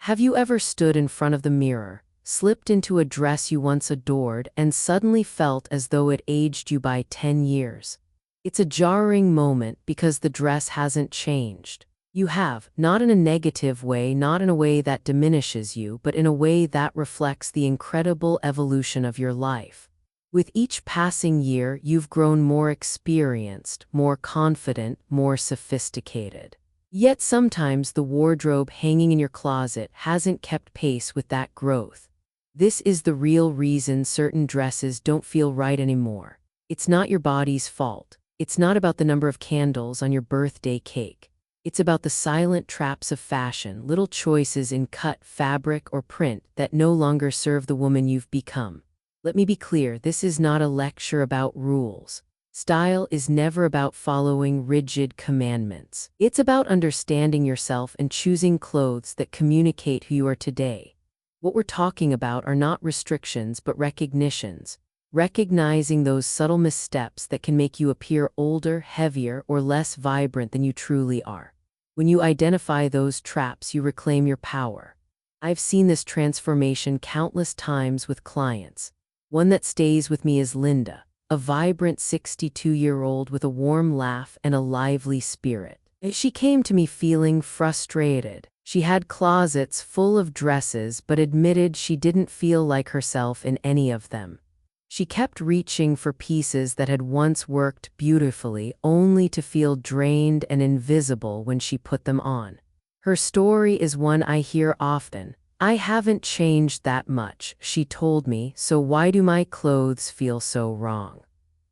Have you ever stood in front of the mirror, slipped into a dress you once adored, and suddenly felt as though it aged you by 10 years? It's a jarring moment because the dress hasn't changed. You have, not in a negative way, not in a way that diminishes you, but in a way that reflects the incredible evolution of your life. With each passing year, you've grown more experienced, more confident, more sophisticated. Yet sometimes the wardrobe hanging in your closet hasn't kept pace with that growth. This is the real reason certain dresses don't feel right anymore. It's not your body's fault. It's not about the number of candles on your birthday cake. It's about the silent traps of fashion, little choices in cut, fabric, or print that no longer serve the woman you've become. Let me be clear, this is not a lecture about rules. Style is never about following rigid commandments. It's about understanding yourself and choosing clothes that communicate who you are today. What we're talking about are not restrictions but recognitions. Recognizing those subtle missteps that can make you appear older, heavier, or less vibrant than you truly are. When you identify those traps, you reclaim your power. I've seen this transformation countless times with clients. One that stays with me is Linda, a vibrant 62-year-old with a warm laugh and a lively spirit. She came to me feeling frustrated. She had closets full of dresses but admitted she didn't feel like herself in any of them. She kept reaching for pieces that had once worked beautifully, only to feel drained and invisible when she put them on. Her story is one I hear often. "I haven't changed that much," she told me, "so why do my clothes feel so wrong?"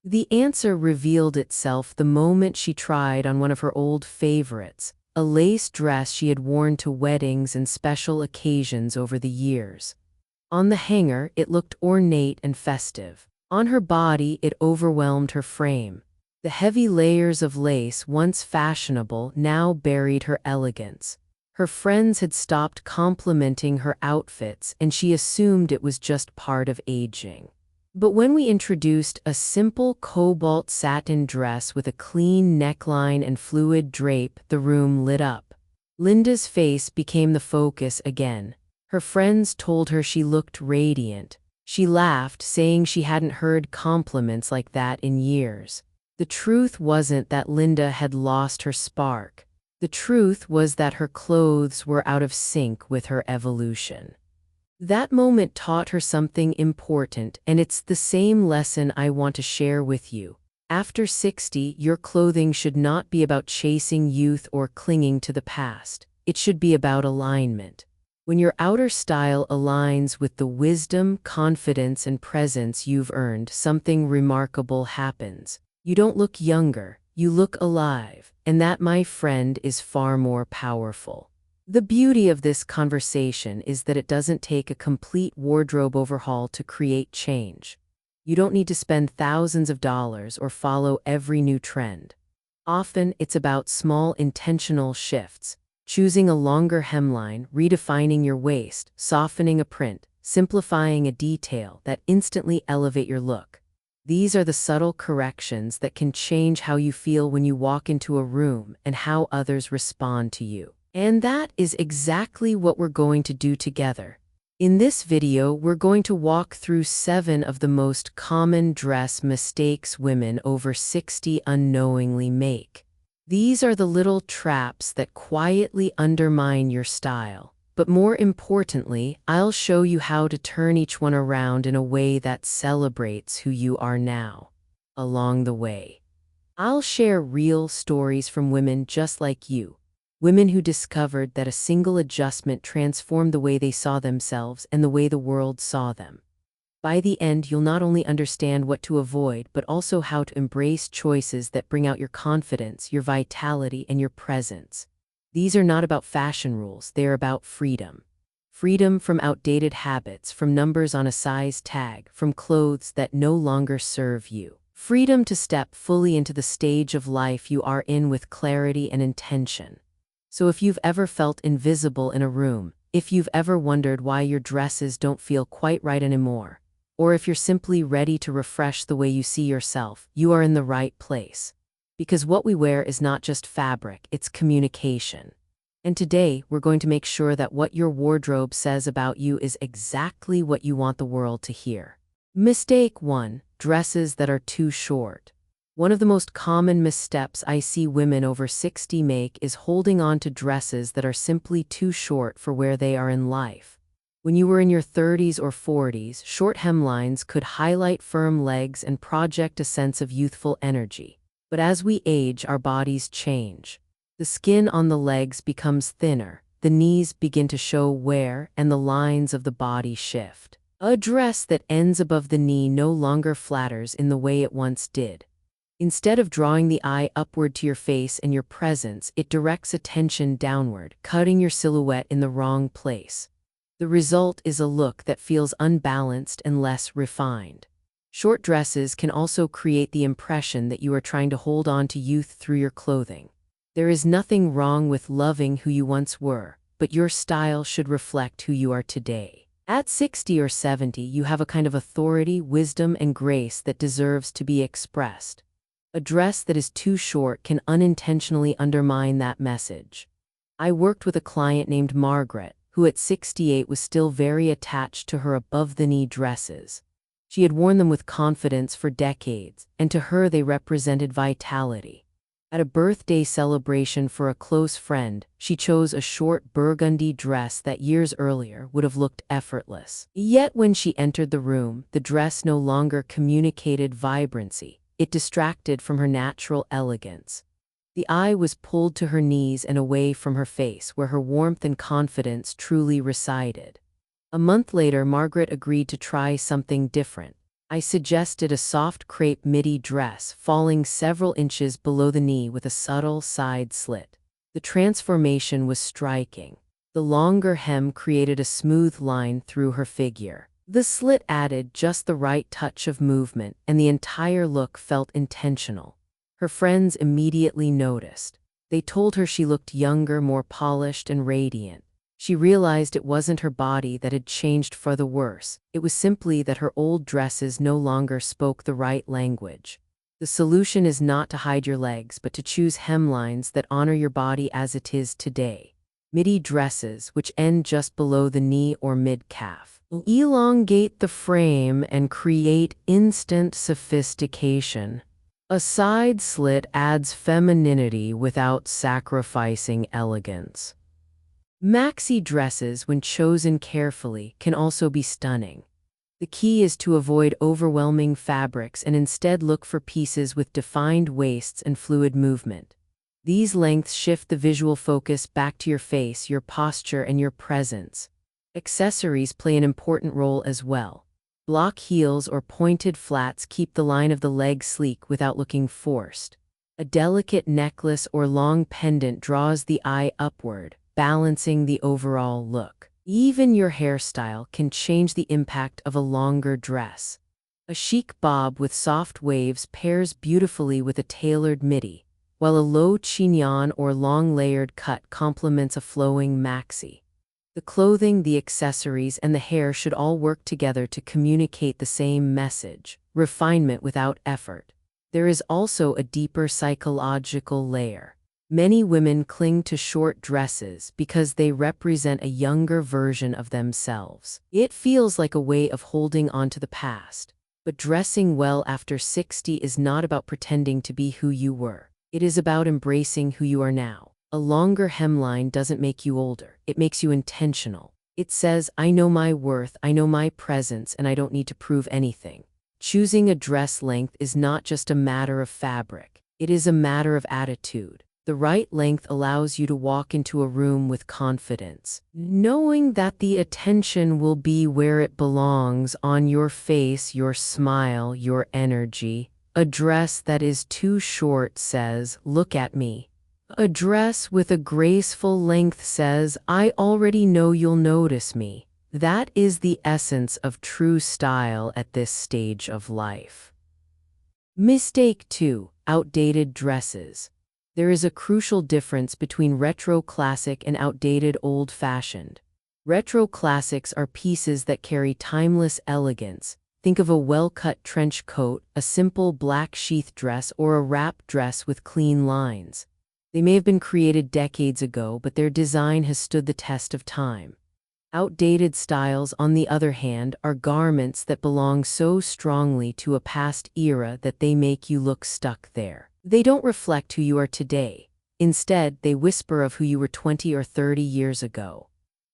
The answer revealed itself the moment she tried on one of her old favorites, a lace dress she had worn to weddings and special occasions over the years. On the hanger, it looked ornate and festive. On her body, it overwhelmed her frame. The heavy layers of lace, once fashionable, now buried her elegance. Her friends had stopped complimenting her outfits, and she assumed it was just part of aging. But when we introduced a simple cobalt satin dress with a clean neckline and fluid drape, the room lit up. Linda's face became the focus again. Her friends told her she looked radiant. She laughed, saying she hadn't heard compliments like that in years. The truth wasn't that Linda had lost her spark. The truth was that her clothes were out of sync with her evolution. That moment taught her something important, and it's the same lesson I want to share with you. After 60, your clothing should not be about chasing youth or clinging to the past. It should be about alignment. When your outer style aligns with the wisdom, confidence, and presence you've earned, something remarkable happens. You don't look younger, you look alive, and that, my friend, is far more powerful. The beauty of this conversation is that it doesn't take a complete wardrobe overhaul to create change. You don't need to spend thousands of dollars or follow every new trend. Often, it's about small intentional shifts. Choosing a longer hemline, redefining your waist, softening a print, simplifying a detail that instantly elevate your look. These are the subtle corrections that can change how you feel when you walk into a room and how others respond to you. And that is exactly what we're going to do together. In this video, we're going to walk through 7 of the most common dress mistakes women over 60 unknowingly make. These are the little traps that quietly undermine your style. But more importantly, I'll show you how to turn each one around in a way that celebrates who you are now. Along the way, I'll share real stories from women just like you. Women who discovered that a single adjustment transformed the way they saw themselves and the way the world saw them. By the end, you'll not only understand what to avoid, but also how to embrace choices that bring out your confidence, your vitality, and your presence. These are not about fashion rules, they are about freedom. Freedom from outdated habits, from numbers on a size tag, from clothes that no longer serve you. Freedom to step fully into the stage of life you are in with clarity and intention. So if you've ever felt invisible in a room, if you've ever wondered why your dresses don't feel quite right anymore, or if you're simply ready to refresh the way you see yourself, you are in the right place. Because what we wear is not just fabric, it's communication. And today, we're going to make sure that what your wardrobe says about you is exactly what you want the world to hear. Mistake 1. Dresses that are too short. One of the most common missteps I see women over 60 make is holding on to dresses that are simply too short for where they are in life. When you were in your 30s or 40s, short hemlines could highlight firm legs and project a sense of youthful energy. But as we age, our bodies change. The skin on the legs becomes thinner, the knees begin to show wear, and the lines of the body shift. A dress that ends above the knee no longer flatters in the way it once did. Instead of drawing the eye upward to your face and your presence, it directs attention downward, cutting your silhouette in the wrong place. The result is a look that feels unbalanced and less refined. Short dresses can also create the impression that you are trying to hold on to youth through your clothing. There is nothing wrong with loving who you once were, but your style should reflect who you are today. At 60 or 70, you have a kind of authority, wisdom, and grace that deserves to be expressed. A dress that is too short can unintentionally undermine that message. I worked with a client named Margaret, who at 68 was still very attached to her above-the-knee dresses. She had worn them with confidence for decades, and to her they represented vitality. At a birthday celebration for a close friend, she chose a short burgundy dress that years earlier would have looked effortless. Yet when she entered the room, the dress no longer communicated vibrancy. It distracted from her natural elegance. The eye was pulled to her knees and away from her face, where her warmth and confidence truly resided. A month later, Margaret agreed to try something different. I suggested a soft crepe midi dress, falling several inches below the knee with a subtle side slit. The transformation was striking. The longer hem created a smooth line through her figure. The slit added just the right touch of movement, and the entire look felt intentional. Her friends immediately noticed. They told her she looked younger, more polished, and radiant. She realized it wasn't her body that had changed for the worse. It was simply that her old dresses no longer spoke the right language. The solution is not to hide your legs, but to choose hemlines that honor your body as it is today. Midi dresses, which end just below the knee or mid-calf, elongate the frame and create instant sophistication. A side slit adds femininity without sacrificing elegance. Maxi dresses, when chosen carefully, can also be stunning. The key is to avoid overwhelming fabrics and instead look for pieces with defined waists and fluid movement. These lengths shift the visual focus back to your face, your posture, and your presence. Accessories play an important role as well. Block heels or pointed flats keep the line of the leg sleek without looking forced. A delicate necklace or long pendant draws the eye upward, balancing the overall look. Even your hairstyle can change the impact of a longer dress. A chic bob with soft waves pairs beautifully with a tailored midi, while a low chignon or long layered cut complements a flowing maxi. The clothing, the accessories, and the hair should all work together to communicate the same message: refinement without effort. There is also a deeper psychological layer. Many women cling to short dresses because they represent a younger version of themselves. It feels like a way of holding on to the past. But dressing well after 60 is not about pretending to be who you were. It is about embracing who you are now. A longer hemline doesn't make you older. It makes you intentional. It says, I know my worth, I know my presence, and I don't need to prove anything. Choosing a dress length is not just a matter of fabric. It is a matter of attitude. The right length allows you to walk into a room with confidence, knowing that the attention will be where it belongs, on your face, your smile, your energy. A dress that is too short says, look at me. A dress with a graceful length says, I already know you'll notice me. That is the essence of true style at this stage of life. Mistake 2. Outdated dresses. There is a crucial difference between retro classic and outdated old-fashioned. Retro classics are pieces that carry timeless elegance. Think of a well-cut trench coat, a simple black sheath dress, or a wrap dress with clean lines. They may have been created decades ago, but their design has stood the test of time. Outdated styles, on the other hand, are garments that belong so strongly to a past era that they make you look stuck there. They don't reflect who you are today. Instead, they whisper of who you were 20 or 30 years ago.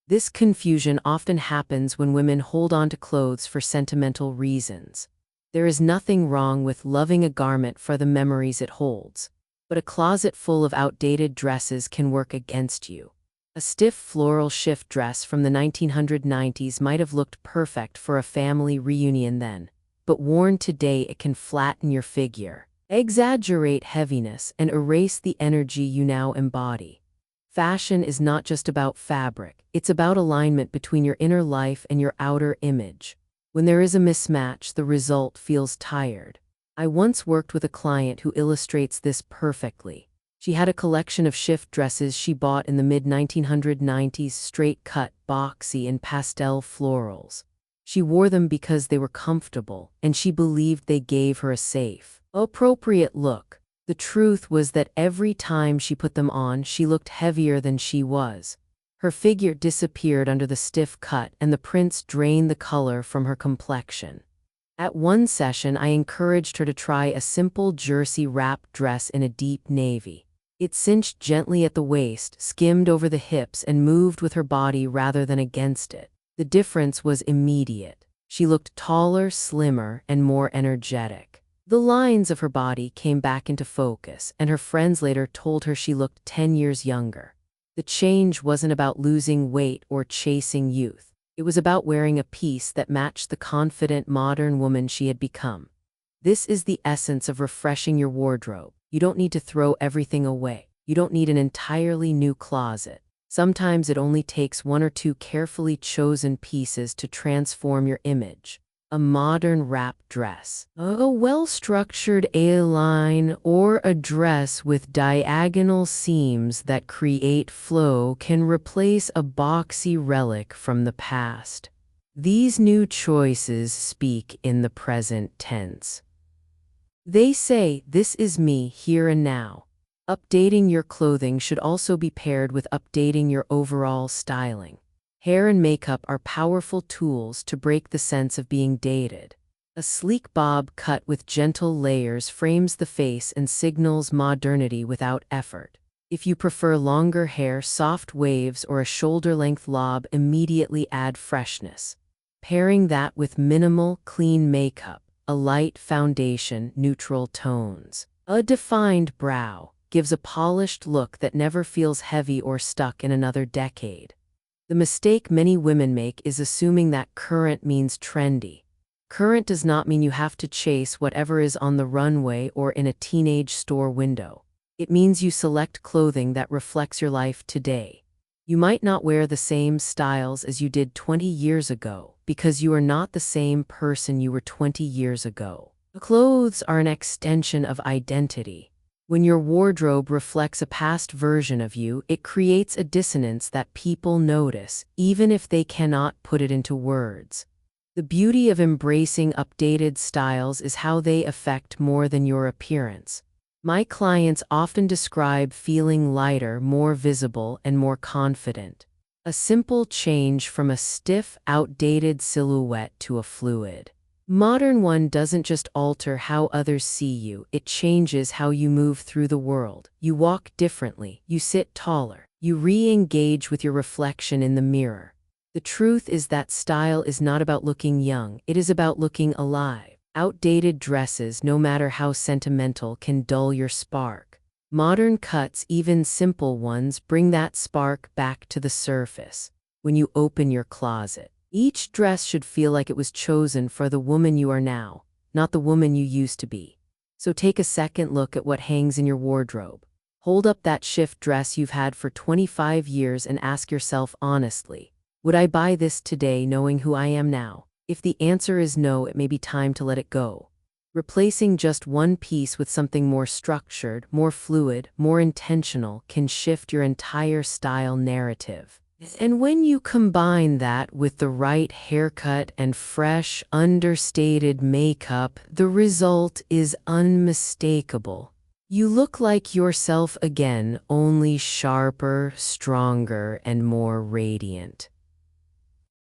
This confusion often happens when women hold on to clothes for sentimental reasons. There is nothing wrong with loving a garment for the memories it holds, but a closet full of outdated dresses can work against you. A stiff floral shift dress from the 1990s might have looked perfect for a family reunion then, but worn today it can flatten your figure, exaggerate heaviness, and erase the energy you now embody. Fashion is not just about fabric, it's about alignment between your inner life and your outer image. When there is a mismatch, the result feels tired. I once worked with a client who illustrates this perfectly. She had a collection of shift dresses she bought in the mid-1990s, straight-cut, boxy, and pastel florals. She wore them because they were comfortable, and she believed they gave her a safe, appropriate look. The truth was that every time she put them on, she looked heavier than she was. Her figure disappeared under the stiff cut, and the prints drained the color from her complexion. At one session, I encouraged her to try a simple jersey wrap dress in a deep navy. It cinched gently at the waist, skimmed over the hips, and moved with her body rather than against it. The difference was immediate. She looked taller, slimmer, and more energetic. The lines of her body came back into focus, and her friends later told her she looked 10 years younger. The change wasn't about losing weight or chasing youth. It was about wearing a piece that matched the confident modern woman she had become. This is the essence of refreshing your wardrobe. You don't need to throw everything away. You don't need an entirely new closet. Sometimes it only takes one or two carefully chosen pieces to transform your image. A modern wrap dress, a well-structured A-line, or a dress with diagonal seams that create flow can replace a boxy relic from the past. These new choices speak in the present tense. They say, "This is me, here and now." Updating your clothing should also be paired with updating your overall styling. Hair and makeup are powerful tools to break the sense of being dated. A sleek bob cut with gentle layers frames the face and signals modernity without effort. If you prefer longer hair, soft waves or a shoulder-length lob immediately add freshness. Pairing that with minimal, clean makeup, a light foundation, neutral tones, a defined brow, gives a polished look that never feels heavy or stuck in another decade. The mistake many women make is assuming that current means trendy. Current does not mean you have to chase whatever is on the runway or in a teenage store window. It means you select clothing that reflects your life today. You might not wear the same styles as you did 20 years ago because you are not the same person you were 20 years ago. Clothes are an extension of identity. When your wardrobe reflects a past version of you, it creates a dissonance that people notice, even if they cannot put it into words. The beauty of embracing updated styles is how they affect more than your appearance. My clients often describe feeling lighter, more visible, and more confident. A simple change from a stiff, outdated silhouette to a fluid, modern one doesn't just alter how others see you, it changes how you move through the world. You walk differently, you sit taller, you re-engage with your reflection in the mirror. The truth is that style is not about looking young, it is about looking alive. Outdated dresses, no matter how sentimental, can dull your spark. Modern cuts, even simple ones, bring that spark back to the surface. When you open your closet, each dress should feel like it was chosen for the woman you are now, not the woman you used to be. So take a second look at what hangs in your wardrobe. Hold up that shift dress you've had for 25 years and ask yourself honestly, would I buy this today knowing who I am now? If the answer is no, it may be time to let it go. Replacing just one piece with something more structured, more fluid, more intentional can shift your entire style narrative. And when you combine that with the right haircut and fresh, understated makeup, the result is unmistakable. You look like yourself again, only sharper, stronger, and more radiant.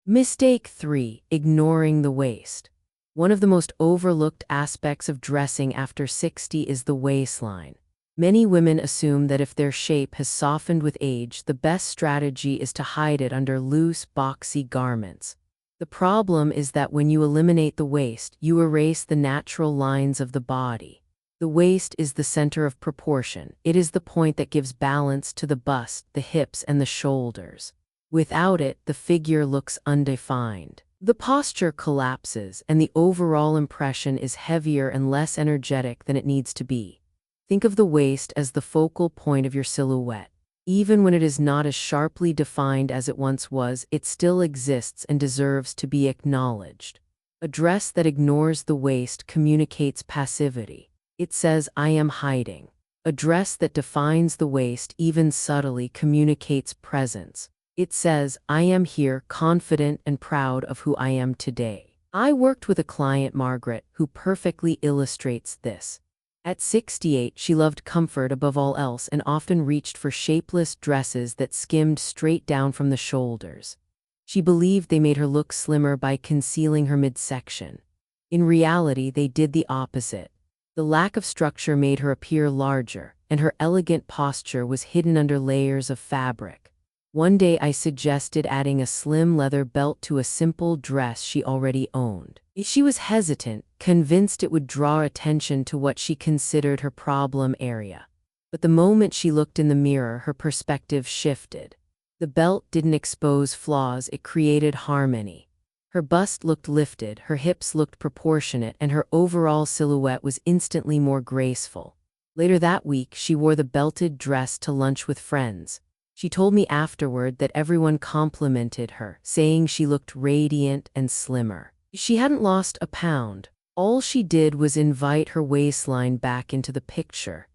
Mistake 3. Ignoring the waist. One of the most overlooked aspects of dressing after 60 is the waistline. Many women assume that if their shape has softened with age, the best strategy is to hide it under loose, boxy garments. The problem is that when you eliminate the waist, you erase the natural lines of the body. The waist is the center of proportion. It is the point that gives balance to the bust, the hips, and the shoulders. Without it, the figure looks undefined. The posture collapses, and the overall impression is heavier and less energetic than it needs to be. Think of the waist as the focal point of your silhouette. Even when it is not as sharply defined as it once was, it still exists and deserves to be acknowledged. A dress that ignores the waist communicates passivity. It says, "I am hiding." A dress that defines the waist, even subtly, communicates presence. It says, "I am here, confident and proud of who I am today." I worked with a client, Margaret, who perfectly illustrates this. At 68, she loved comfort above all else and often reached for shapeless dresses that skimmed straight down from the shoulders. She believed they made her look slimmer by concealing her midsection. In reality, they did the opposite. The lack of structure made her appear larger, and her elegant posture was hidden under layers of fabric. One day I suggested adding a slim leather belt to a simple dress she already owned. She was hesitant, convinced it would draw attention to what she considered her problem area. But the moment she looked in the mirror, her perspective shifted. The belt didn't expose flaws, it created harmony. Her bust looked lifted, her hips looked proportionate, and her overall silhouette was instantly more graceful. Later that week, she wore the belted dress to lunch with friends. She told me afterward that everyone complimented her, saying she looked radiant and slimmer. She hadn't lost a pound. All she did was invite her waistline back into the picture.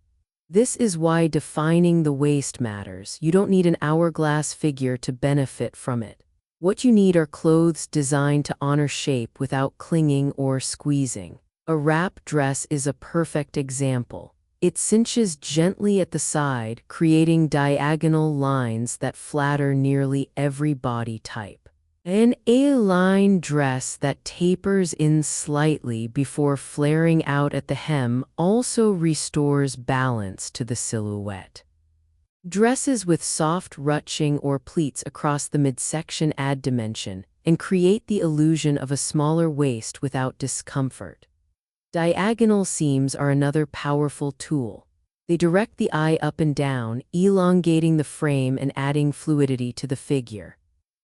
This is why defining the waist matters. You don't need an hourglass figure to benefit from it. What you need are clothes designed to honor shape without clinging or squeezing. A wrap dress is a perfect example. It cinches gently at the side, creating diagonal lines that flatter nearly every body type. An A-line dress that tapers in slightly before flaring out at the hem also restores balance to the silhouette. Dresses with soft ruching or pleats across the midsection add dimension and create the illusion of a smaller waist without discomfort. Diagonal seams are another powerful tool. They direct the eye up and down, elongating the frame and adding fluidity to the figure.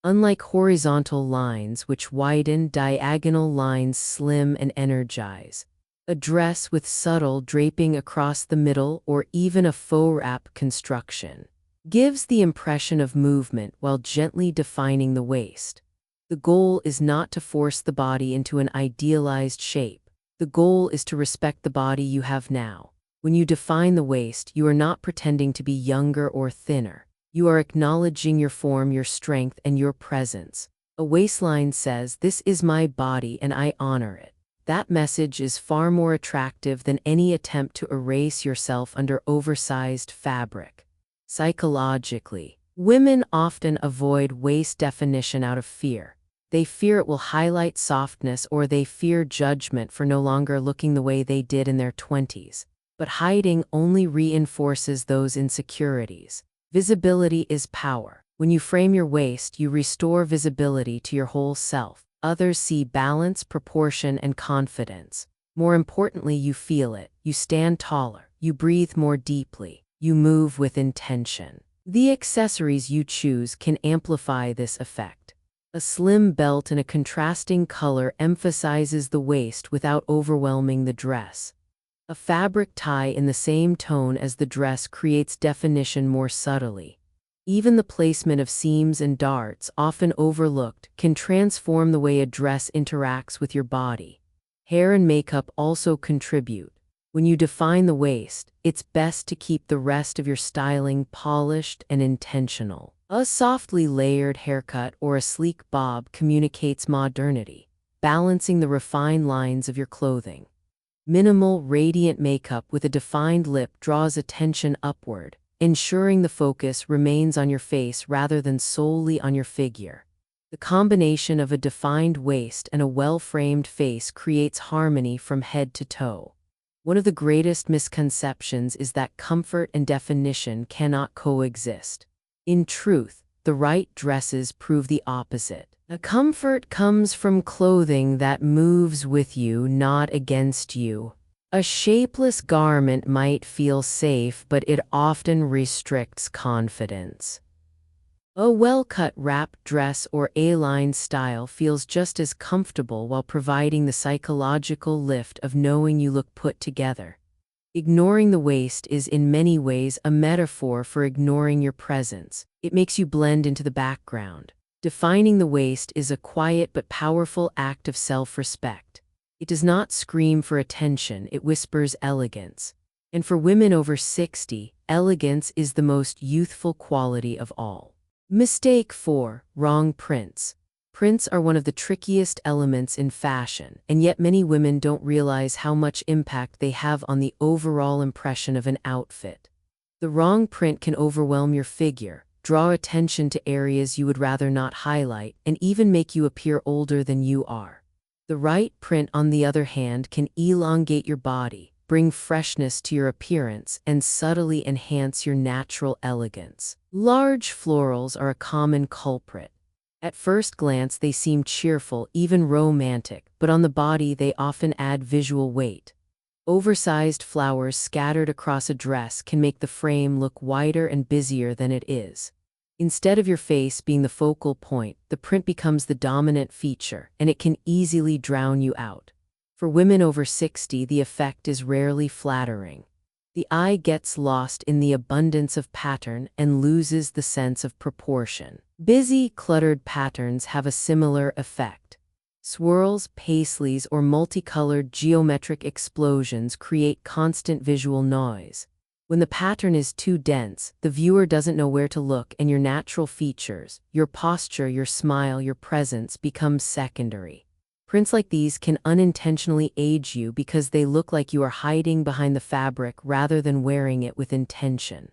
Unlike horizontal lines, which widen, diagonal lines slim and energize. A dress with subtle draping across the middle or even a faux wrap construction gives the impression of movement while gently defining the waist. The goal is not to force the body into an idealized shape. The goal is to respect the body you have now. When you define the waist, you are not pretending to be younger or thinner. You are acknowledging your form, your strength, and your presence. A waistline says, "This is my body and I honor it." That message is far more attractive than any attempt to erase yourself under oversized fabric. Psychologically, women often avoid waist definition out of fear. They fear it will highlight softness, or they fear judgment for no longer looking the way they did in their 20s. But hiding only reinforces those insecurities. Visibility is power. When you frame your waist, you restore visibility to your whole self. Others see balance, proportion, and confidence. More importantly, you feel it. You stand taller. You breathe more deeply. You move with intention. The accessories you choose can amplify this effect. A slim belt in a contrasting color emphasizes the waist without overwhelming the dress. A fabric tie in the same tone as the dress creates definition more subtly. Even the placement of seams and darts, often overlooked, can transform the way a dress interacts with your body. Hair and makeup also contribute. When you define the waist, it's best to keep the rest of your styling polished and intentional. A softly layered haircut or a sleek bob communicates modernity, balancing the refined lines of your clothing. Minimal, radiant makeup with a defined lip draws attention upward, ensuring the focus remains on your face rather than solely on your figure. The combination of a defined waist and a well-framed face creates harmony from head to toe. One of the greatest misconceptions is that comfort and definition cannot coexist. In truth, the right dresses prove the opposite. The comfort comes from clothing that moves with you, not against you. A shapeless garment might feel safe, but it often restricts confidence. A well-cut wrap dress or A-line style feels just as comfortable while providing the psychological lift of knowing you look put together. Ignoring the waist is in many ways a metaphor for ignoring your presence. It makes you blend into the background. Defining the waist is a quiet but powerful act of self-respect. It does not scream for attention, it whispers elegance. And for women over 60, elegance is the most youthful quality of all. Mistake 4. Wrong prints. Prints are one of the trickiest elements in fashion, and yet many women don't realize how much impact they have on the overall impression of an outfit. The wrong print can overwhelm your figure, draw attention to areas you would rather not highlight, and even make you appear older than you are. The right print, on the other hand, can elongate your body, bring freshness to your appearance, and subtly enhance your natural elegance. Large florals are a common culprit. At first glance, they seem cheerful, even romantic, but on the body they often add visual weight. Oversized flowers scattered across a dress can make the frame look wider and busier than it is. Instead of your face being the focal point, the print becomes the dominant feature, and it can easily drown you out. For women over 60, the effect is rarely flattering. The eye gets lost in the abundance of pattern and loses the sense of proportion. Busy, cluttered patterns have a similar effect. Swirls, paisleys, or multicolored geometric explosions create constant visual noise. When the pattern is too dense, the viewer doesn't know where to look, and your natural features, your posture, your smile, your presence become secondary. Prints like these can unintentionally age you because they look like you are hiding behind the fabric rather than wearing it with intention.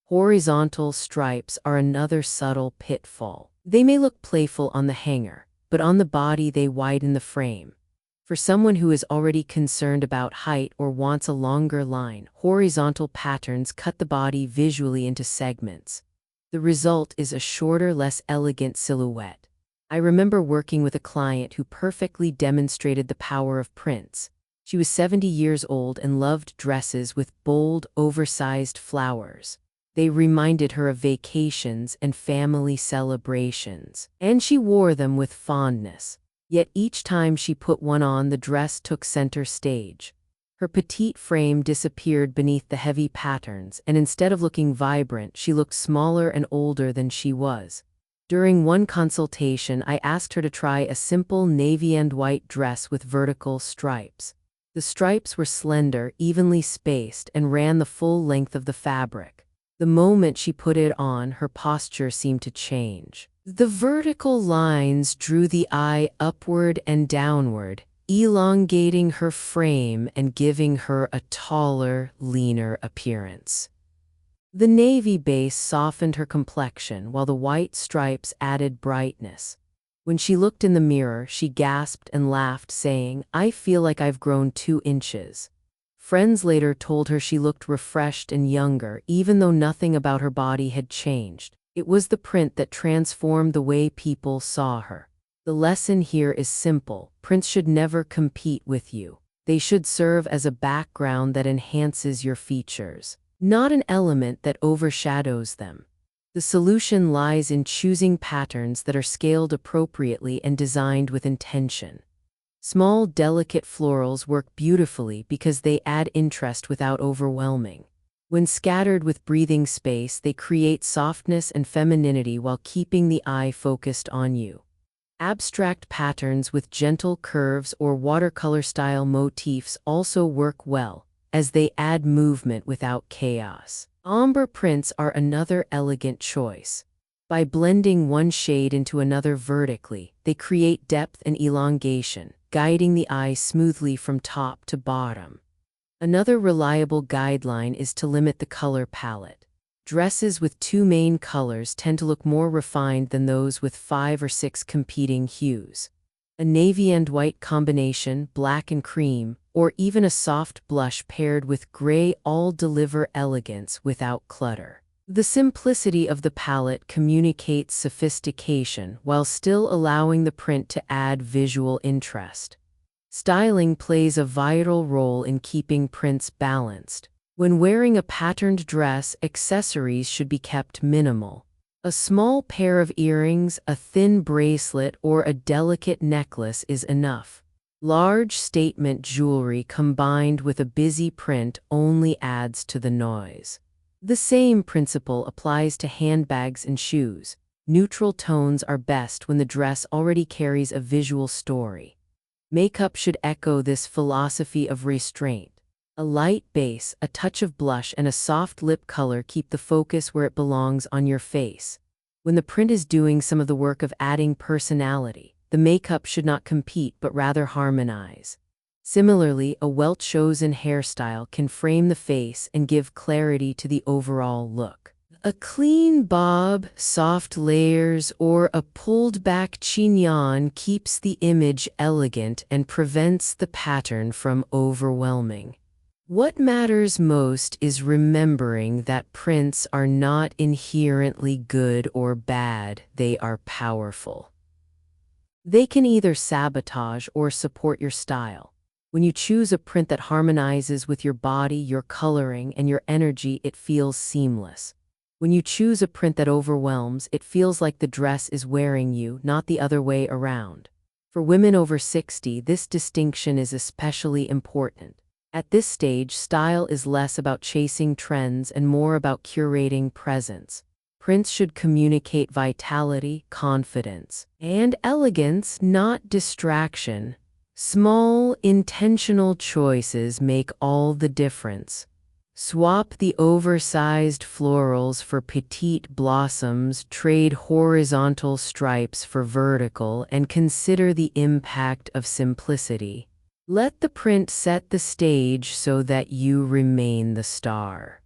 Horizontal stripes are another subtle pitfall. They may look playful on the hanger, but on the body they widen the frame. For someone who is already concerned about height or wants a longer line, horizontal patterns cut the body visually into segments. The result is a shorter, less elegant silhouette. I remember working with a client who perfectly demonstrated the power of prints. She was 70 years old and loved dresses with bold, oversized flowers. They reminded her of vacations and family celebrations, and she wore them with fondness. Yet each time she put one on, the dress took center stage. Her petite frame disappeared beneath the heavy patterns, and instead of looking vibrant, she looked smaller and older than she was. During one consultation, I asked her to try a simple navy and white dress with vertical stripes. The stripes were slender, evenly spaced, and ran the full length of the fabric. The moment she put it on, her posture seemed to change. The vertical lines drew the eye upward and downward, elongating her frame and giving her a taller, leaner appearance. The navy base softened her complexion, while the white stripes added brightness. When she looked in the mirror, she gasped and laughed, saying, "I feel like I've grown 2 inches." Friends later told her she looked refreshed and younger, even though nothing about her body had changed. It was the print that transformed the way people saw her. The lesson here is simple: prints should never compete with you. They should serve as a background that enhances your features, not an element that overshadows them. The solution lies in choosing patterns that are scaled appropriately and designed with intention. Small, delicate florals work beautifully because they add interest without overwhelming. When scattered with breathing space, they create softness and femininity while keeping the eye focused on you. Abstract patterns with gentle curves or watercolor-style motifs also work well, as they add movement without chaos. Ombre prints are another elegant choice. By blending one shade into another vertically, they create depth and elongation, guiding the eye smoothly from top to bottom. Another reliable guideline is to limit the color palette. Dresses with two main colors tend to look more refined than those with 5 or 6 competing hues. A navy and white combination, black and cream, or even a soft blush paired with gray all deliver elegance without clutter. The simplicity of the palette communicates sophistication while still allowing the print to add visual interest. Styling plays a vital role in keeping prints balanced. When wearing a patterned dress, accessories should be kept minimal. A small pair of earrings, a thin bracelet, or a delicate necklace is enough. Large statement jewelry combined with a busy print only adds to the noise. The same principle applies to handbags and shoes. Neutral tones are best when the dress already carries a visual story. Makeup should echo this philosophy of restraint. A light base, a touch of blush, and a soft lip color keep the focus where it belongs on your face. When the print is doing some of the work of adding personality, the makeup should not compete but rather harmonize. Similarly, a well-chosen hairstyle can frame the face and give clarity to the overall look. A clean bob, soft layers, or a pulled-back chignon keeps the image elegant and prevents the pattern from overwhelming. What matters most is remembering that prints are not inherently good or bad, they are powerful. They can either sabotage or support your style. When you choose a print that harmonizes with your body, your coloring, and your energy, it feels seamless. When you choose a print that overwhelms, it feels like the dress is wearing you, not the other way around. For women over 60, this distinction is especially important. At this stage, style is less about chasing trends and more about curating presence. Prints should communicate vitality, confidence, and elegance, not distraction. Small, intentional choices make all the difference. Swap the oversized florals for petite blossoms, trade horizontal stripes for vertical, and consider the impact of simplicity. Let the print set the stage so that you remain the star.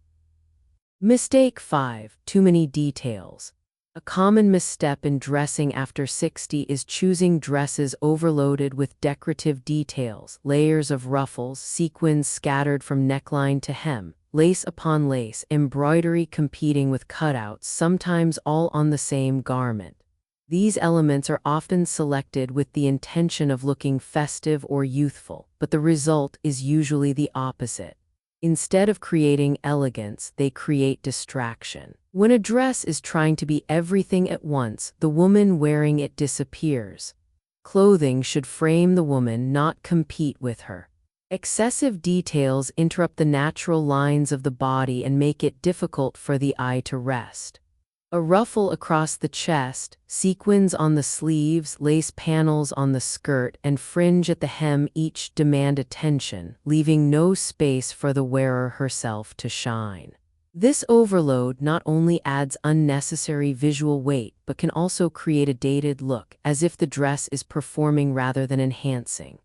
Mistake 5. Too many details. A common misstep in dressing after 60 is choosing dresses overloaded with decorative details, layers of ruffles, sequins scattered from neckline to hem, lace upon lace, embroidery competing with cutouts, sometimes all on the same garment. These elements are often selected with the intention of looking festive or youthful, but the result is usually the opposite. Instead of creating elegance, they create distraction. When a dress is trying to be everything at once, the woman wearing it disappears. Clothing should frame the woman, not compete with her. Excessive details interrupt the natural lines of the body and make it difficult for the eye to rest. A ruffle across the chest, sequins on the sleeves, lace panels on the skirt, and fringe at the hem each demand attention, leaving no space for the wearer herself to shine. This overload not only adds unnecessary visual weight but can also create a dated look, as if the dress is performing rather than enhancing.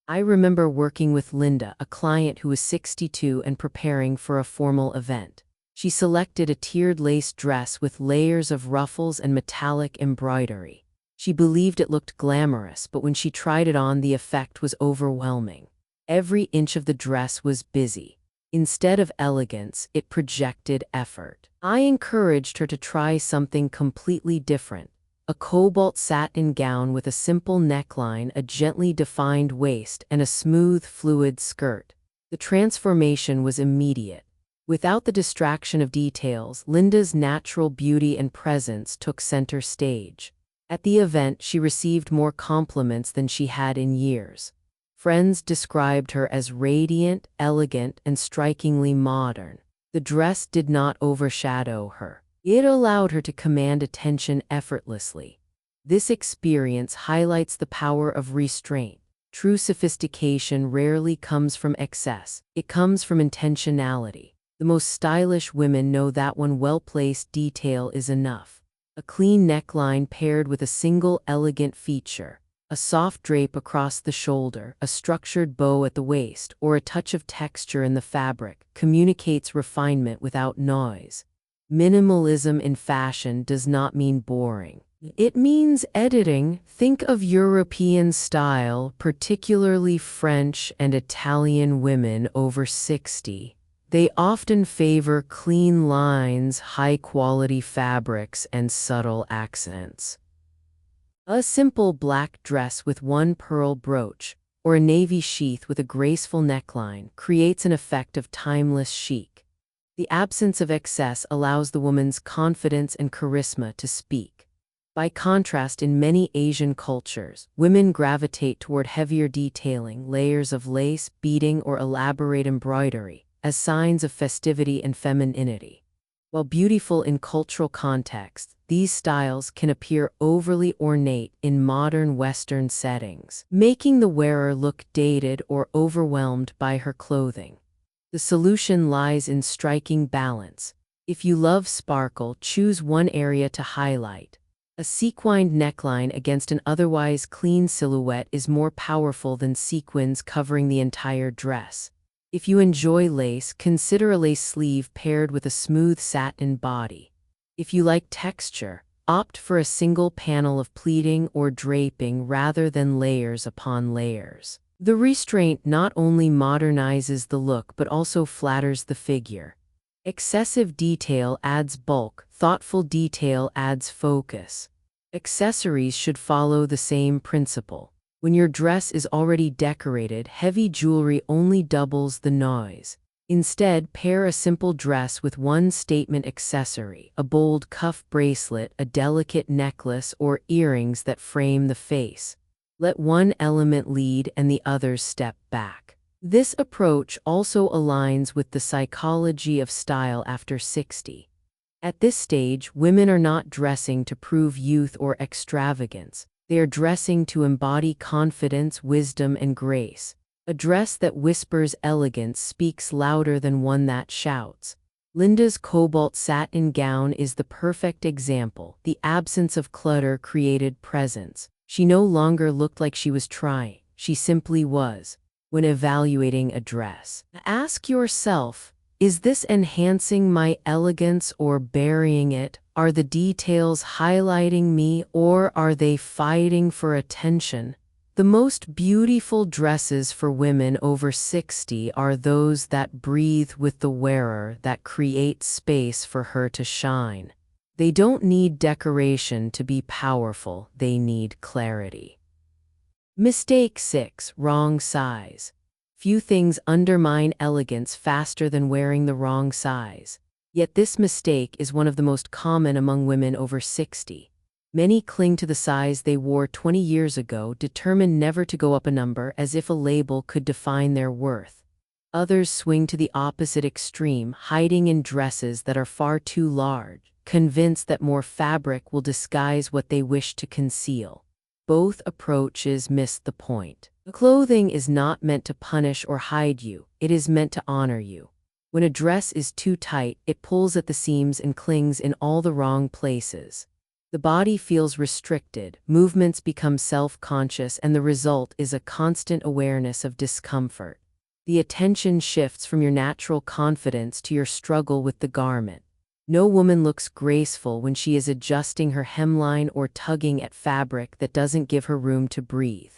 I remember working with Linda, a client who was 62 and preparing for a formal event. She selected a tiered lace dress with layers of ruffles and metallic embroidery. She believed it looked glamorous, but when she tried it on, the effect was overwhelming. Every inch of the dress was busy. Instead of elegance, it projected effort. I encouraged her to try something completely different. A cobalt satin gown with a simple neckline, a gently defined waist, and a smooth, fluid skirt. The transformation was immediate. Without the distraction of details, Linda's natural beauty and presence took center stage. At the event, she received more compliments than she had in years. Friends described her as radiant, elegant, and strikingly modern. The dress did not overshadow her. It allowed her to command attention effortlessly. This experience highlights the power of restraint. True sophistication rarely comes from excess. It comes from intentionality. The most stylish women know that one well-placed detail is enough. A clean neckline paired with a single elegant feature. A soft drape across the shoulder, a structured bow at the waist, or a touch of texture in the fabric communicates refinement without noise. Minimalism in fashion does not mean boring. It means editing. Think of European style, particularly French and Italian women over 60. They often favor clean lines, high-quality fabrics, and subtle accents. A simple black dress with one pearl brooch, or a navy sheath with a graceful neckline, creates an effect of timeless chic. The absence of excess allows the woman's confidence and charisma to speak. By contrast, in many Asian cultures, women gravitate toward heavier detailing, layers of lace, beading, or elaborate embroidery, as signs of festivity and femininity. While beautiful in cultural contexts, these styles can appear overly ornate in modern Western settings, making the wearer look dated or overwhelmed by her clothing. The solution lies in striking balance. If you love sparkle, choose one area to highlight. A sequined neckline against an otherwise clean silhouette is more powerful than sequins covering the entire dress. If you enjoy lace, consider a lace sleeve paired with a smooth satin body. If you like texture, opt for a single panel of pleating or draping rather than layers upon layers. The restraint not only modernizes the look but also flatters the figure. Excessive detail adds bulk, thoughtful detail adds focus. Accessories should follow the same principle. When your dress is already decorated, heavy jewelry only doubles the noise. Instead, pair a simple dress with one statement accessory, a bold cuff bracelet, a delicate necklace, or earrings that frame the face. Let one element lead and the others step back. This approach also aligns with the psychology of style after 60. At this stage, women are not dressing to prove youth or extravagance. They are dressing to embody confidence, wisdom, and grace. A dress that whispers elegance speaks louder than one that shouts. Linda's cobalt satin gown is the perfect example. The absence of clutter created presence. She no longer looked like she was trying, she simply was. When evaluating a dress, ask yourself, is this enhancing my elegance or burying it? Are the details highlighting me or are they fighting for attention? The most beautiful dresses for women over 60 are those that breathe with the wearer, that create space for her to shine. They don't need decoration to be powerful, they need clarity. Mistake 6. Wrong size. Few things undermine elegance faster than wearing the wrong size. Yet this mistake is one of the most common among women over 60. Many cling to the size they wore 20 years ago, determined never to go up a number, as if a label could define their worth. Others swing to the opposite extreme, hiding in dresses that are far too large, convinced that more fabric will disguise what they wish to conceal. Both approaches miss the point. Clothing is not meant to punish or hide you, it is meant to honor you. When a dress is too tight, it pulls at the seams and clings in all the wrong places. The body feels restricted, movements become self-conscious, and the result is a constant awareness of discomfort. The attention shifts from your natural confidence to your struggle with the garment. No woman looks graceful when she is adjusting her hemline or tugging at fabric that doesn't give her room to breathe.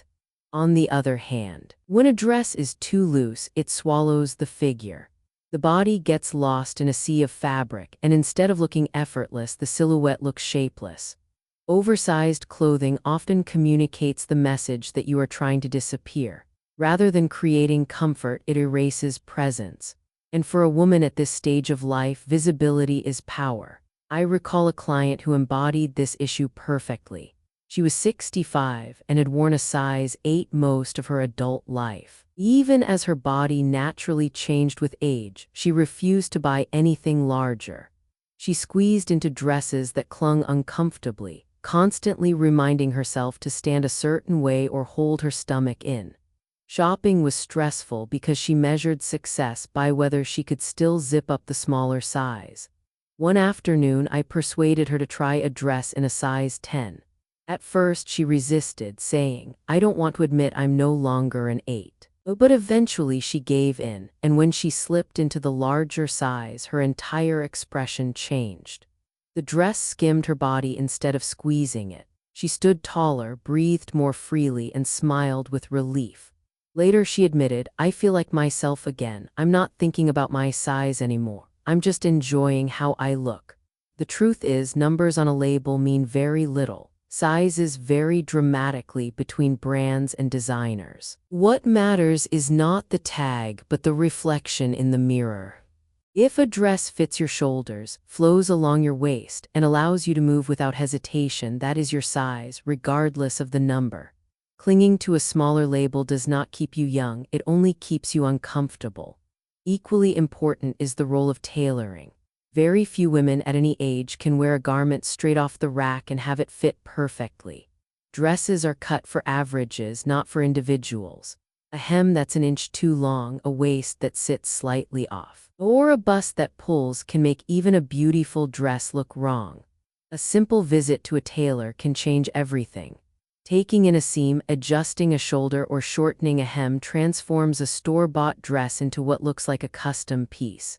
On the other hand, when a dress is too loose, it swallows the figure. The body gets lost in a sea of fabric, and instead of looking effortless, the silhouette looks shapeless. Oversized clothing often communicates the message that you are trying to disappear. Rather than creating comfort, it erases presence. And for a woman at this stage of life, visibility is power. I recall a client who embodied this issue perfectly. She was 65 and had worn a size 8 most of her adult life. Even as her body naturally changed with age, she refused to buy anything larger. She squeezed into dresses that clung uncomfortably, constantly reminding herself to stand a certain way or hold her stomach in. Shopping was stressful because she measured success by whether she could still zip up the smaller size. One afternoon, I persuaded her to try a dress in a size 10. At first, she resisted, saying, "I don't want to admit I'm no longer an 8." But eventually she gave in, and when she slipped into the larger size, her entire expression changed. The dress skimmed her body instead of squeezing it. She stood taller, breathed more freely, and smiled with relief. Later she admitted, "I feel like myself again. I'm not thinking about my size anymore. I'm just enjoying how I look." The truth is, numbers on a label mean very little. Sizes vary dramatically between brands and designers. What matters is not the tag, but the reflection in the mirror. If a dress fits your shoulders, flows along your waist, and allows you to move without hesitation, that is your size, regardless of the number. Clinging to a smaller label does not keep you young, it only keeps you uncomfortable. Equally important is the role of tailoring. Very few women at any age can wear a garment straight off the rack and have it fit perfectly. Dresses are cut for averages, not for individuals. A hem that's an inch too long, a waist that sits slightly off, or a bust that pulls can make even a beautiful dress look wrong. A simple visit to a tailor can change everything. Taking in a seam, adjusting a shoulder, or shortening a hem transforms a store-bought dress into what looks like a custom piece.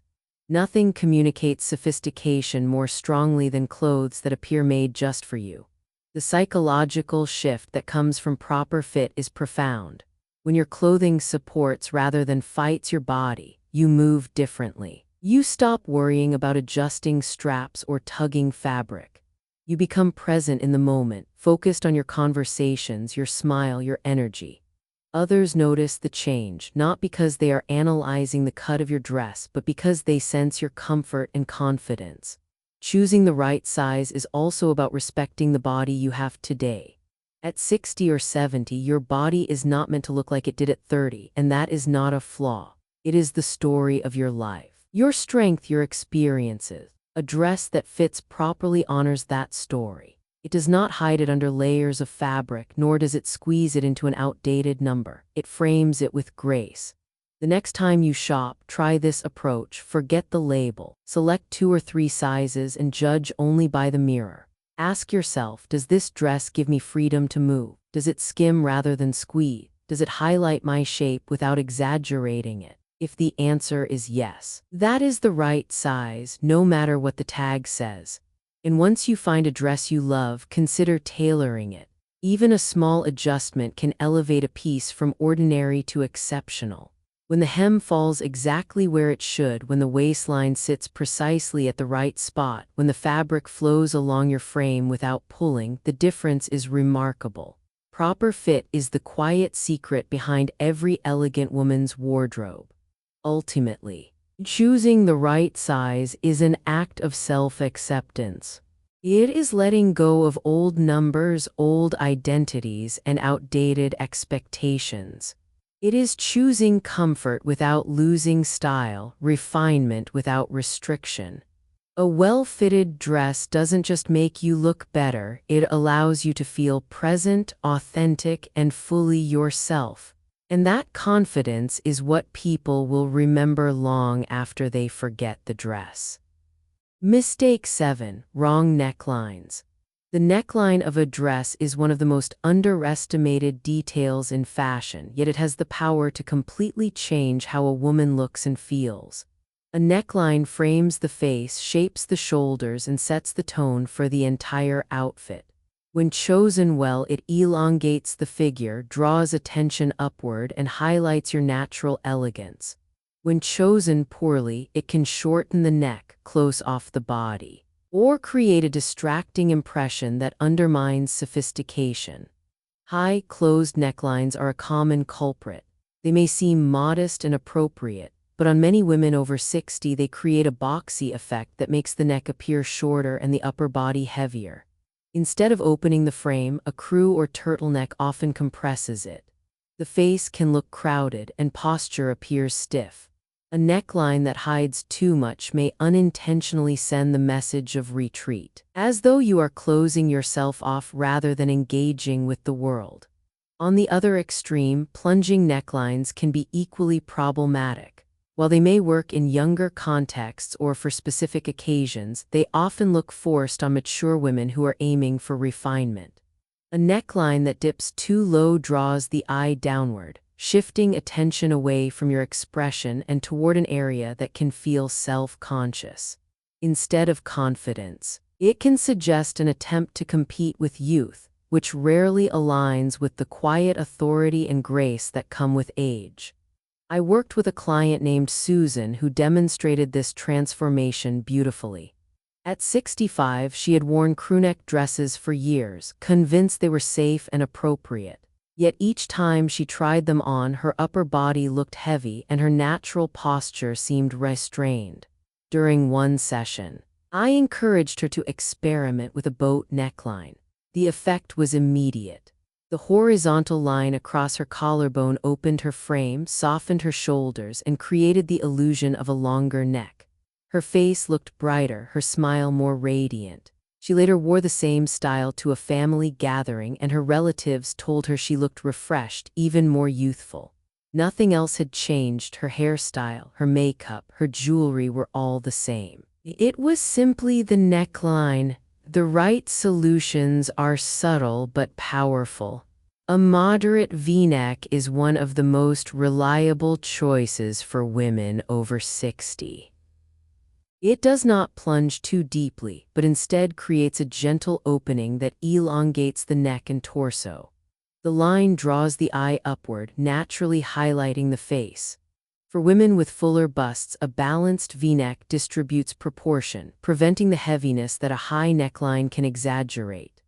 Nothing communicates sophistication more strongly than clothes that appear made just for you. The psychological shift that comes from proper fit is profound. When your clothing supports rather than fights your body, you move differently. You stop worrying about adjusting straps or tugging fabric. You become present in the moment, focused on your conversations, your smile, your energy. Others notice the change, not because they are analyzing the cut of your dress, but because they sense your comfort and confidence. Choosing the right size is also about respecting the body you have today. At 60 or 70, your body is not meant to look like it did at 30, and that is not a flaw. It is the story of your life. Your strength, your experiences. A dress that fits properly honors that story. It does not hide it under layers of fabric, nor does it squeeze it into an outdated number. It frames it with grace. The next time you shop, try this approach. Forget the label. Select 2 or 3 sizes and judge only by the mirror. Ask yourself, does this dress give me freedom to move? Does it skim rather than squeeze? Does it highlight my shape without exaggerating it? If the answer is yes, that is the right size, no matter what the tag says. And once you find a dress you love, consider tailoring it. Even a small adjustment can elevate a piece from ordinary to exceptional. When the hem falls exactly where it should, when the waistline sits precisely at the right spot, when the fabric flows along your frame without pulling, the difference is remarkable. Proper fit is the quiet secret behind every elegant woman's wardrobe. Ultimately, choosing the right size is an act of self-acceptance. It is letting go of old numbers, old identities, and outdated expectations. It is choosing comfort without losing style, refinement without restriction. A well-fitted dress doesn't just make you look better, it allows you to feel present, authentic, and fully yourself. And that confidence is what people will remember long after they forget the dress. Mistake 7. Wrong necklines. The neckline of a dress is one of the most underestimated details in fashion, yet it has the power to completely change how a woman looks and feels. A neckline frames the face, shapes the shoulders, and sets the tone for the entire outfit. When chosen well, it elongates the figure, draws attention upward, and highlights your natural elegance. When chosen poorly, it can shorten the neck, close off the body, or create a distracting impression that undermines sophistication. High, closed necklines are a common culprit. They may seem modest and appropriate, but on many women over 60, they create a boxy effect that makes the neck appear shorter and the upper body heavier. Instead of opening the frame, a crew or turtleneck often compresses it. The face can look crowded and posture appears stiff. A neckline that hides too much may unintentionally send the message of retreat, as though you are closing yourself off rather than engaging with the world. On the other extreme, plunging necklines can be equally problematic. While they may work in younger contexts or for specific occasions, they often look forced on mature women who are aiming for refinement. A neckline that dips too low draws the eye downward, shifting attention away from your expression and toward an area that can feel self-conscious. Instead of confidence, it can suggest an attempt to compete with youth, which rarely aligns with the quiet authority and grace that come with age. I worked with a client named Susan who demonstrated this transformation beautifully. At 65, she had worn crewneck dresses for years, convinced they were safe and appropriate. Yet each time she tried them on, her upper body looked heavy and her natural posture seemed restrained. During one session, I encouraged her to experiment with a boat neckline. The effect was immediate. The horizontal line across her collarbone opened her frame, softened her shoulders, and created the illusion of a longer neck. Her face looked brighter, her smile more radiant. She later wore the same style to a family gathering, and her relatives told her she looked refreshed, even more youthful. Nothing else had changed. Her hairstyle, her makeup, her jewelry were all the same. It was simply the neckline. The right solutions are subtle but powerful. A moderate V-neck is one of the most reliable choices for women over 60. It does not plunge too deeply, but instead creates a gentle opening that elongates the neck and torso. The line draws the eye upward, naturally highlighting the face. For women with fuller busts, a balanced V-neck distributes proportion, preventing the heaviness that a high neckline can exaggerate.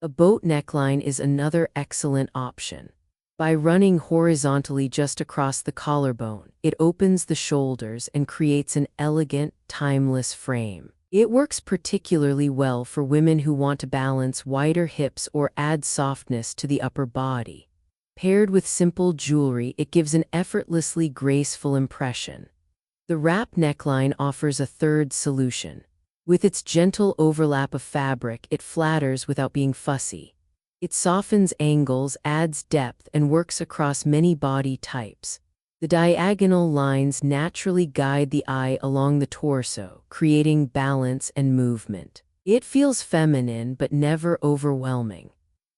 A boat neckline is another excellent option. By running horizontally just across the collarbone, it opens the shoulders and creates an elegant, timeless frame. It works particularly well for women who want to balance wider hips or add softness to the upper body. Paired with simple jewelry, it gives an effortlessly graceful impression. The wrap neckline offers a third solution. With its gentle overlap of fabric, it flatters without being fussy. It softens angles, adds depth, and works across many body types. The diagonal lines naturally guide the eye along the torso, creating balance and movement. It feels feminine but never overwhelming.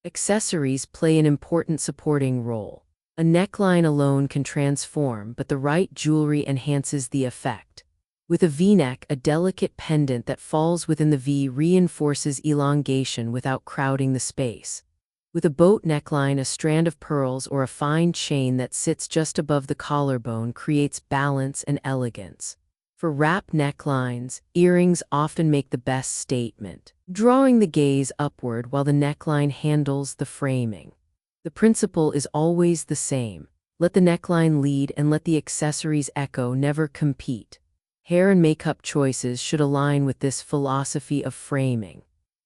Accessories play an important supporting role. A neckline alone can transform, but the right jewelry enhances the effect. With a V-neck, a delicate pendant that falls within the V reinforces elongation without crowding the space. With a boat neckline, a strand of pearls or a fine chain that sits just above the collarbone creates balance and elegance. For wrap necklines, earrings often make the best statement, drawing the gaze upward while the neckline handles the framing. The principle is always the same. Let the neckline lead and let the accessories echo, never compete. Hair and makeup choices should align with this philosophy of framing.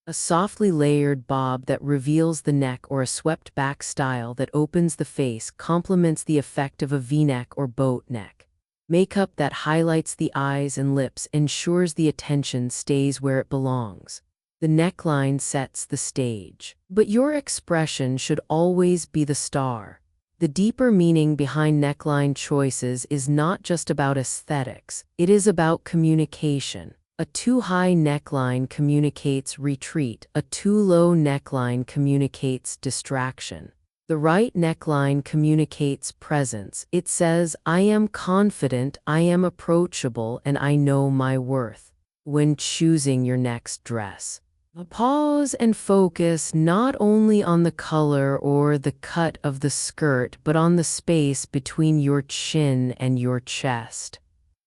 A softly layered bob that reveals the neck or a swept-back style that opens the face complements the effect of a V-neck or boat neck. Makeup that highlights the eyes and lips ensures the attention stays where it belongs. The neckline sets the stage, but your expression should always be the star. The deeper meaning behind neckline choices is not just about aesthetics, it is about communication. A too high neckline communicates retreat, a too low neckline communicates distraction. The right neckline communicates presence. It says, I am confident, I am approachable, and I know my worth. When choosing your next dress, pause and focus not only on the color or the cut of the skirt, but on the space between your chin and your chest.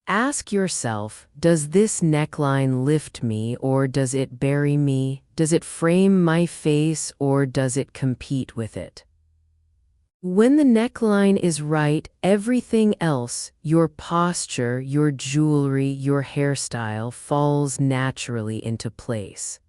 Ask yourself, does this neckline lift me or does it bury me? Does it frame my face or does it compete with it? When the neckline is right, everything else, your posture, your jewelry, your hairstyle, falls naturally into place.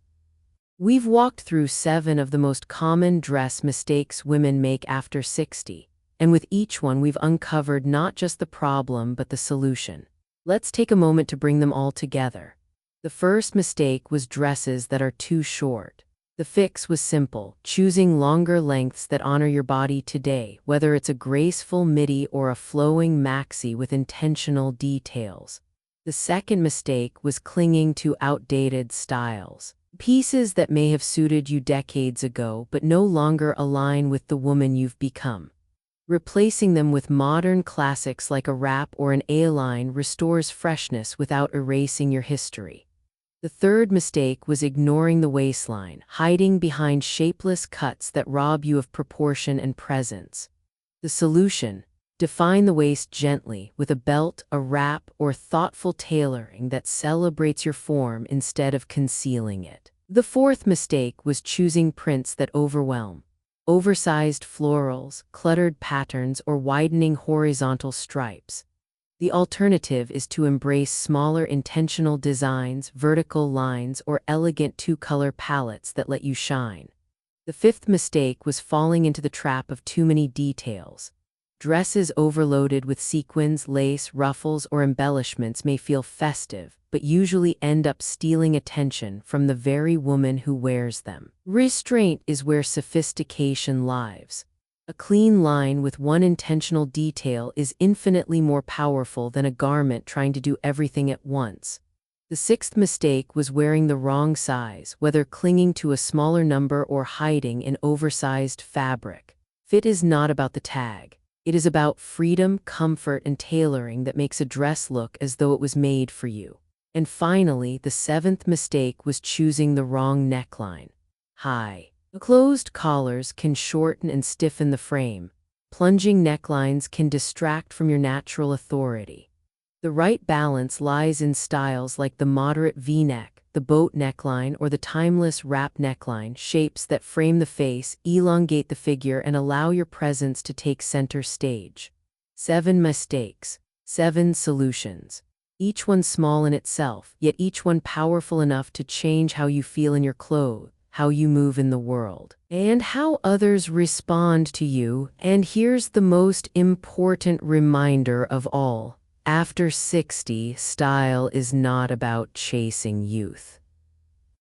We've walked through 7 of the most common dress mistakes women make after 60, and with each one we've uncovered not just the problem but the solution. Let's take a moment to bring them all together. The first mistake was dresses that are too short. The fix was simple, choosing longer lengths that honor your body today, whether it's a graceful midi or a flowing maxi with intentional details. The second mistake was clinging to outdated styles. Pieces that may have suited you decades ago but no longer align with the woman you've become. Replacing them with modern classics like a wrap or an A-line restores freshness without erasing your history. The third mistake was ignoring the waistline, hiding behind shapeless cuts that rob you of proportion and presence. The solution: define the waist gently with a belt, a wrap, or thoughtful tailoring that celebrates your form instead of concealing it. The fourth mistake was choosing prints that overwhelm. Oversized florals, cluttered patterns, or widening horizontal stripes. The alternative is to embrace smaller intentional designs, vertical lines, or elegant two-color palettes that let you shine. The fifth mistake was falling into the trap of too many details. Dresses overloaded with sequins, lace, ruffles, or embellishments may feel festive, but usually end up stealing attention from the very woman who wears them. Restraint is where sophistication lives. A clean line with one intentional detail is infinitely more powerful than a garment trying to do everything at once. The sixth mistake was wearing the wrong size, whether clinging to a smaller number or hiding in oversized fabric. Fit is not about the tag. It is about freedom, comfort, and tailoring that makes a dress look as though it was made for you. And finally, the seventh mistake was choosing the wrong neckline. Closed collars can shorten and stiffen the frame. Plunging necklines can distract from your natural authority. The right balance lies in styles like the moderate V-neck, the boat neckline, or the timeless wrap neckline, shapes that frame the face, elongate the figure, and allow your presence to take center stage. 7 mistakes, 7 solutions. Each one small in itself, yet each one powerful enough to change how you feel in your clothes, how you move in the world, and how others respond to you. And here's the most important reminder of all. After 60, style is not about chasing youth.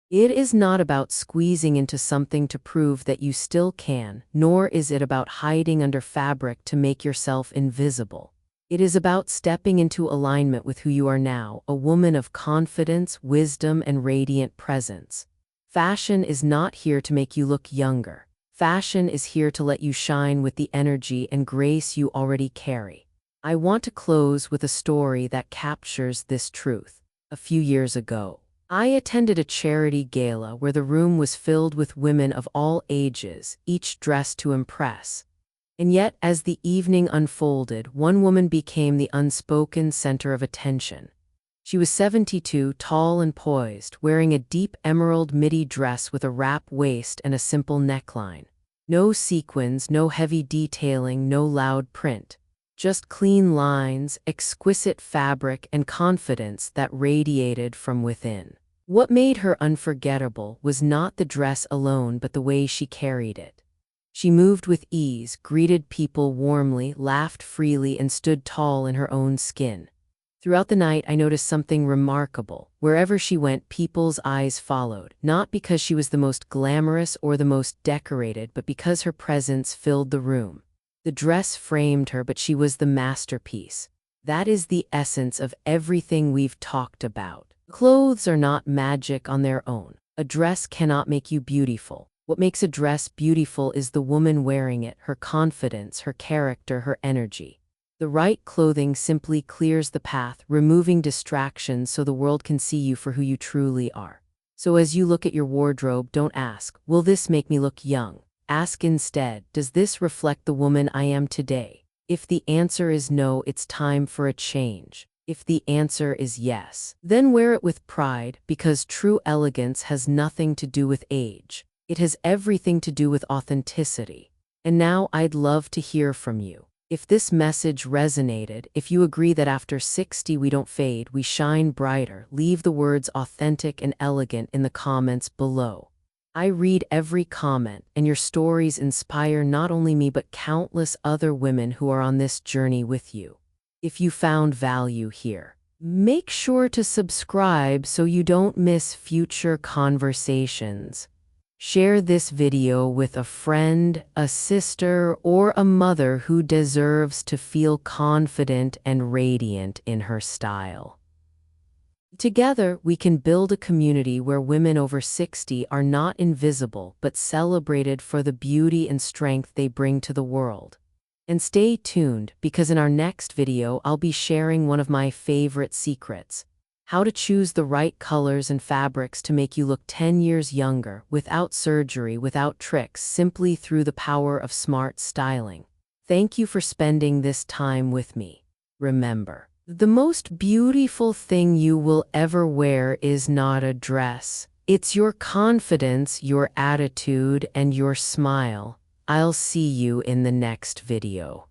It is not about squeezing into something to prove that you still can, nor is it about hiding under fabric to make yourself invisible. It is about stepping into alignment with who you are now, a woman of confidence, wisdom, and radiant presence. Fashion is not here to make you look younger. Fashion is here to let you shine with the energy and grace you already carry. I want to close with a story that captures this truth. A few years ago, I attended a charity gala where the room was filled with women of all ages, each dressed to impress. And yet, as the evening unfolded, one woman became the unspoken center of attention. She was 72, tall and poised, wearing a deep emerald midi dress with a wrap waist and a simple neckline. No sequins, no heavy detailing, no loud print. Just clean lines, exquisite fabric, and confidence that radiated from within. What made her unforgettable was not the dress alone but the way she carried it. She moved with ease, greeted people warmly, laughed freely, and stood tall in her own skin. Throughout the night, I noticed something remarkable. Wherever she went, people's eyes followed, not because she was the most glamorous or the most decorated, but because her presence filled the room. The dress framed her, but she was the masterpiece. That is the essence of everything we've talked about. Clothes are not magic on their own. A dress cannot make you beautiful. What makes a dress beautiful is the woman wearing it, her confidence, her character, her energy. The right clothing simply clears the path, removing distractions so the world can see you for who you truly are. So as you look at your wardrobe, don't ask, will this make me look young? Ask instead, does this reflect the woman I am today? If the answer is no, it's time for a change. If the answer is yes, then wear it with pride, because true elegance has nothing to do with age. It has everything to do with authenticity. And now I'd love to hear from you. If this message resonated, if you agree that after 60 we don't fade, we shine brighter, leave the words authentic and elegant in the comments below. I read every comment, and your stories inspire not only me but countless other women who are on this journey with you. If you found value here, make sure to subscribe so you don't miss future conversations. Share this video with a friend, a sister, or a mother who deserves to feel confident and radiant in her style. Together, we can build a community where women over 60 are not invisible but celebrated for the beauty and strength they bring to the world. And stay tuned, because in our next video, I'll be sharing one of my favorite secrets: how to choose the right colors and fabrics to make you look 10 years younger, without surgery, without tricks, simply through the power of smart styling. Thank you for spending this time with me. Remember, the most beautiful thing you will ever wear is not a dress. It's your confidence, your attitude, and your smile. I'll see you in the next video.